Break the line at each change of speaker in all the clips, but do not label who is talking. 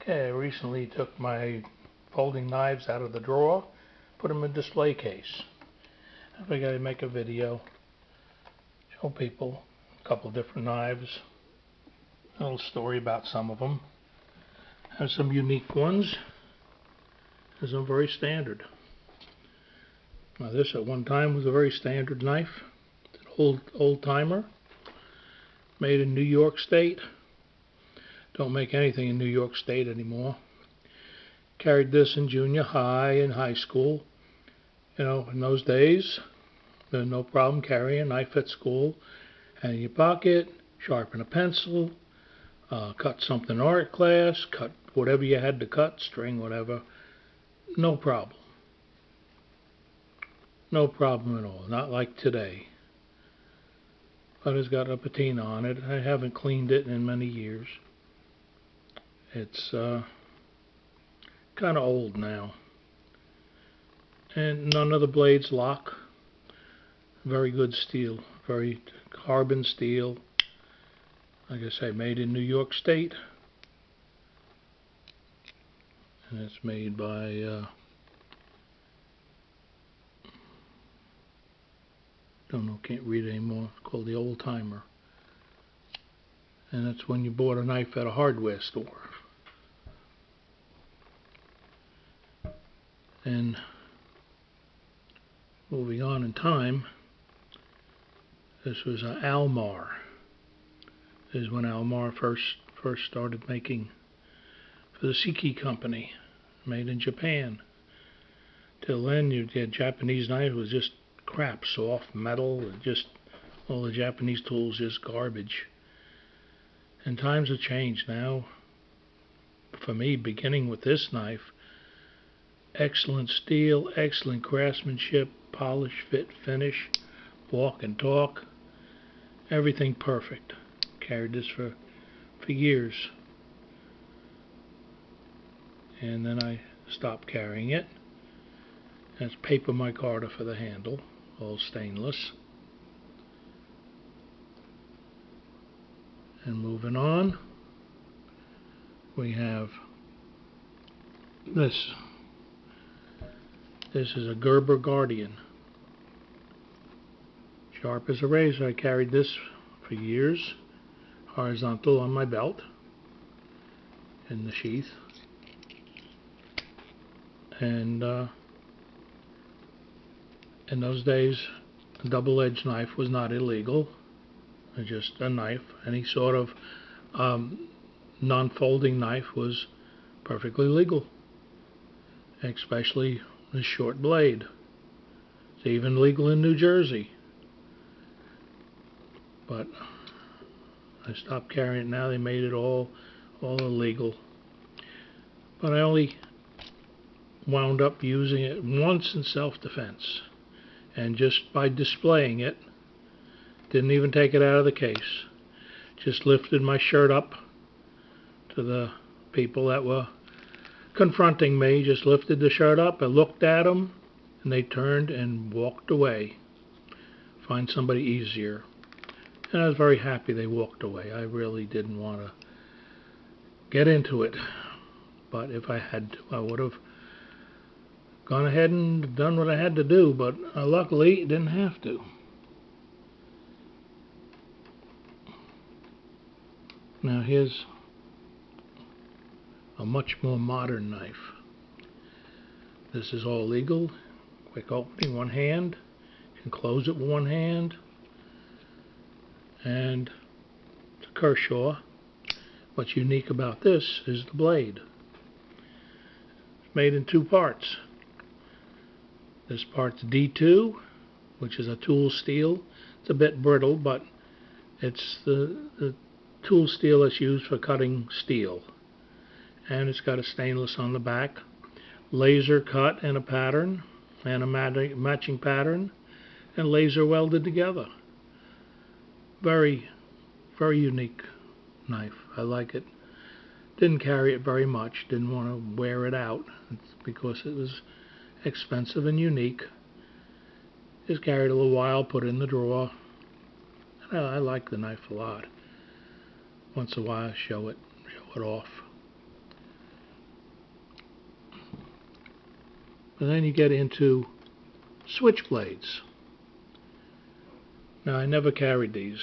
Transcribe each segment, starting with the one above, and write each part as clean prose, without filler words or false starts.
Okay, I recently took my folding knives out of the drawer, put them in a display case. I figured I'd make a video, show people a couple different knives, a little story about some of them. Have some unique ones, and some very standard. Now this at one time was a very standard knife, an old timer, made in New York State. Don't make anything in New York State anymore. Carried this in junior high and high school. You know, in those days, there was no problem carrying a knife at school. And in your pocket, sharpen a pencil, cut something in art class, cut whatever you had to cut, string, whatever. No problem. No problem at all. Not like today. But it's got a patina on it. I haven't cleaned it in many years. It's kind of old now. And none of the blades lock. Very good steel. Very carbon steel. Like I say, made in New York State. And it's made by don't know, can't read it anymore. It's called the Old Timer. And that's when you bought a knife at a hardware store. And moving on in time, this was an Almar. This is when Almar first started making for the Seiki company, made in Japan. Till then, you had Japanese knife was just crap, soft metal, and just all the Japanese tools just garbage. And times have changed now. For me, beginning with this knife, excellent steel, excellent craftsmanship, polish, fit, finish, walk and talk, everything perfect. Carried this for years. And then I stopped carrying it. That's paper micarta for the handle, all stainless. And moving on, we have this. This is a Gerber Guardian. Sharp as a razor. I carried this for years, horizontal on my belt, in the sheath. And in those days, a double-edged knife was not illegal. It was just a knife. Any sort of non-folding knife was perfectly legal, especially the short blade. It's even legal in New Jersey. But I stopped carrying it now. They made it all illegal. But I only wound up using it once in self-defense. And just by displaying it, didn't even take it out of the case. Just lifted my shirt up to the people that were confronting me. Just lifted the shirt up, I looked at them, and they turned and walked away. Find somebody easier. And I was very happy they walked away. I really didn't want to get into it. But if I had to, I would have gone ahead and done what I had to do. But luckily, didn't have to. Now here's a much more modern knife. This is all legal. Quick opening, one hand. You can close it with one hand. And it's a Kershaw. What's unique about this is the blade. It's made in two parts. This part's D2, which is a tool steel. It's a bit brittle, but it's the tool steel that's used for cutting steel. And it's got a stainless on the back. Laser cut in a pattern, and a matching pattern, and laser welded together. Very, very unique knife. I like it. Didn't carry it very much. Didn't want to wear it out because it was expensive and unique. Just carried it a little while, put it in the drawer. And I like the knife a lot. Once in a while, show it off. But then you get into switchblades. Now, I never carried these.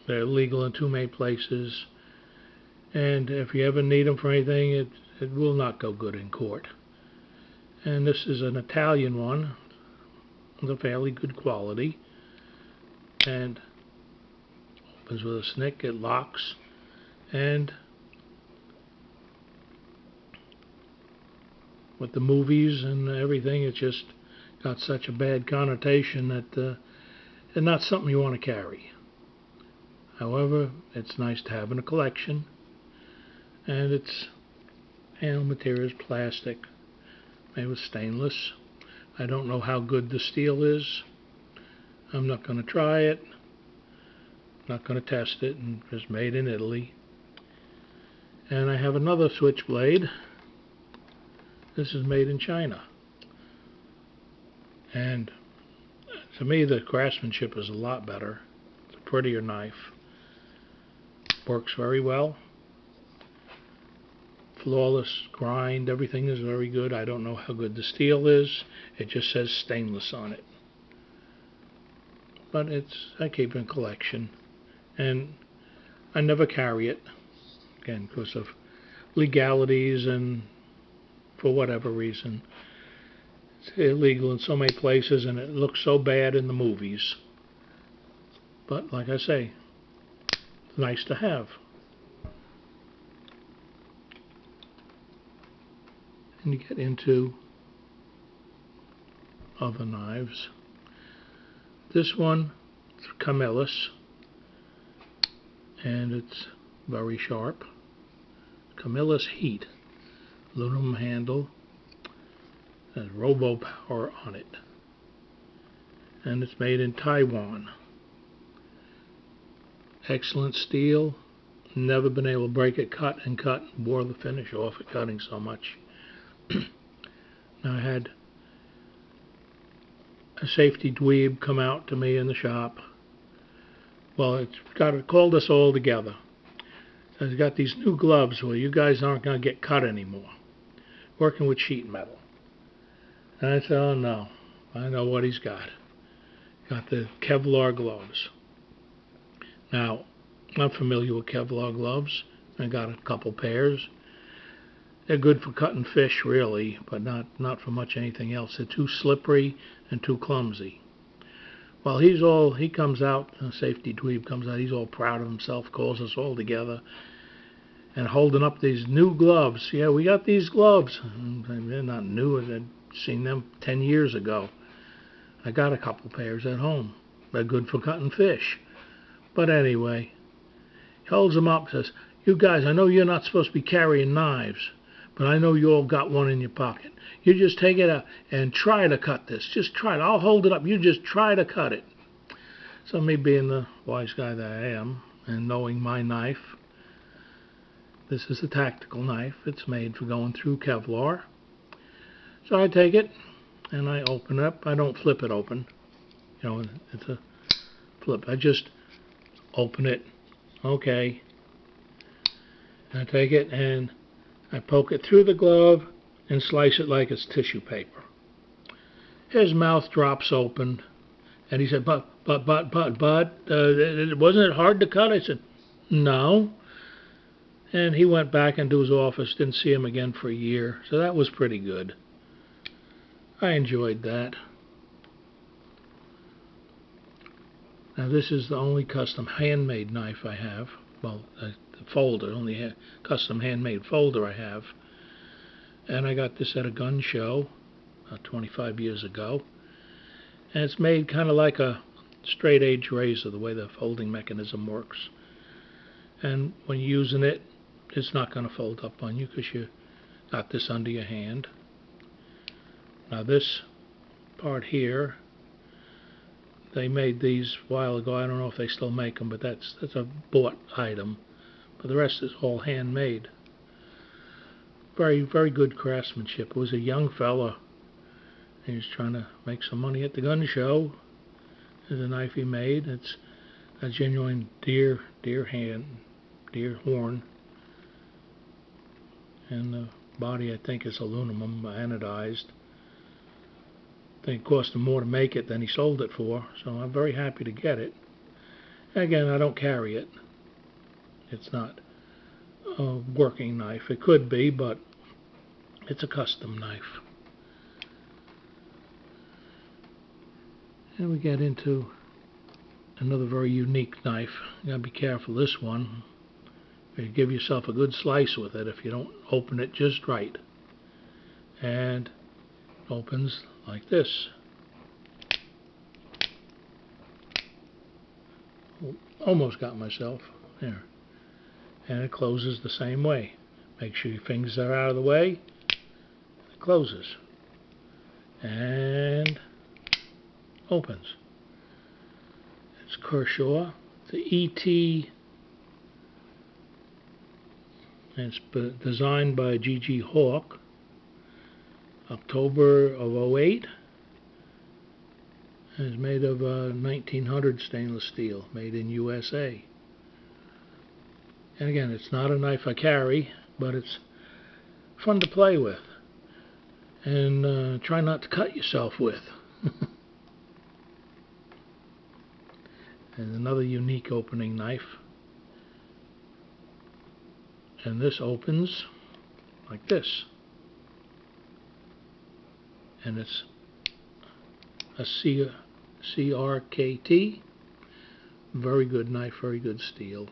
They're illegal in too many places, and if you ever need them for anything, it will not go good in court. And this is an Italian one, with a fairly good quality, and opens with a snick. It locks, and with the movies and everything, it's just got such a bad connotation that it's not something you want to carry. However, it's nice to have in a collection, and it's handle material is plastic, made with stainless. I don't know how good the steel is. I'm not going to try it. Not going to test it, and it's made in Italy. And I have another switchblade. This is made in China. And to me, the craftsmanship is a lot better. It's a prettier knife. Works very well. Flawless grind. Everything is very good. I don't know how good the steel is. It just says stainless on it. But I keep it in collection. And I never carry it. Again, because of legalities and for whatever reason. It's illegal in so many places, and it looks so bad in the movies. But like I say, it's nice to have. And you get into other knives. This one is Camillus, and it's very sharp. Camillus Heat, aluminum handle, has robo power on it, and it's made in Taiwan. Excellent steel. Never been able to break it. Cut and cut, wore the finish off it cutting so much. Now, I had a safety dweeb come out to me in the shop. Well, it called us all together. It's got these new gloves where you guys aren't going to get cut anymore, working with sheet metal. And I said, oh no, I know what he's got. Got the Kevlar gloves. Now, I'm familiar with Kevlar gloves. I got a couple pairs. They're good for cutting fish, really, but not for much anything else. They're too slippery and too clumsy. Well, he comes out, the safety dweeb comes out, he's all proud of himself, calls us all together, and holding up these new gloves. Yeah, we got these gloves. They're not new, I'd seen them 10 years ago. I got a couple pairs at home. They're good for cutting fish. But anyway, he holds them up, says, you guys, I know you're not supposed to be carrying knives, but I know you all got one in your pocket. You just take it out and try to cut this. Just try it. I'll hold it up. You just try to cut it. So me being the wise guy that I am, and knowing my knife, this is a tactical knife. It's made for going through Kevlar. So I take it and I open it up. I don't flip it open. You know, it's a flip. I just open it. Okay. And I take it and I poke it through the glove and slice it like it's tissue paper. His mouth drops open, and he said, but, wasn't it hard to cut? I said, no. And he went back into his office, didn't see him again for a year, so that was pretty good. I enjoyed that. Now this is the only custom handmade knife I have. Well, the folder, only custom handmade folder I have. And I got this at a gun show 25 years ago. And it's made kind of like a straight edge razor, the way the folding mechanism works. And when you're using it, it's not going to fold up on you because you got this under your hand. Now this part here, they made these a while ago. I don't know if they still make them, but that's a bought item. But the rest is all handmade. Very, very good craftsmanship. It was a young fella. He was trying to make some money at the gun show. There's a knife he made. It's a genuine deer horn. And the body, I think, is aluminum anodized. think it cost him more to make it than he sold it for, so I'm very happy to get it. Again, I don't carry it. It's not a working knife. It could be, but it's a custom knife. And we get into another very unique knife. You gotta be careful this one. You give yourself a good slice with it if you don't open it just right. And it opens like this. Almost got myself there. And it closes the same way. Make sure your fingers are out of the way. It closes. And opens. It's Kershaw, the ET, and it's designed by G.G. Hawk, October of '08. It's made of 1900 stainless steel, made in USA. And again, it's not a knife I carry, but it's fun to play with. And try not to cut yourself with. And another unique opening knife. And this opens like this. And it's a CRKT. Very good knife, very good steel.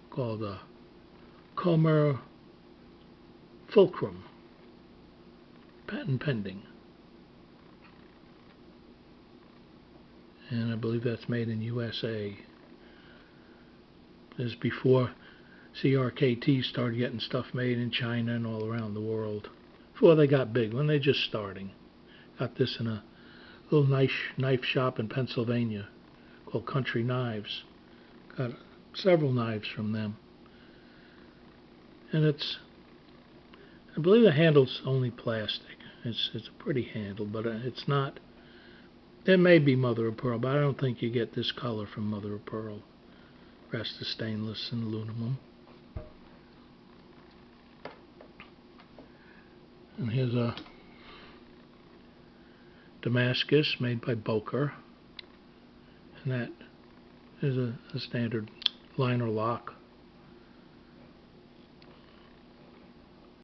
Called a fulcrum. Patent pending. And I believe that's made in USA. This is before CRKT started getting stuff made in China and all around the world. Before they got big, when they're just starting. Got this in a little nice knife shop in Pennsylvania called Country Knives. Got several knives from them. And it's, I believe the handle's only plastic. It's a pretty handle, but it's not. It may be mother of pearl, but I don't think you get this color from mother of pearl. The rest is stainless and aluminum. And here's a Damascus made by Boker. And that is a standard liner lock.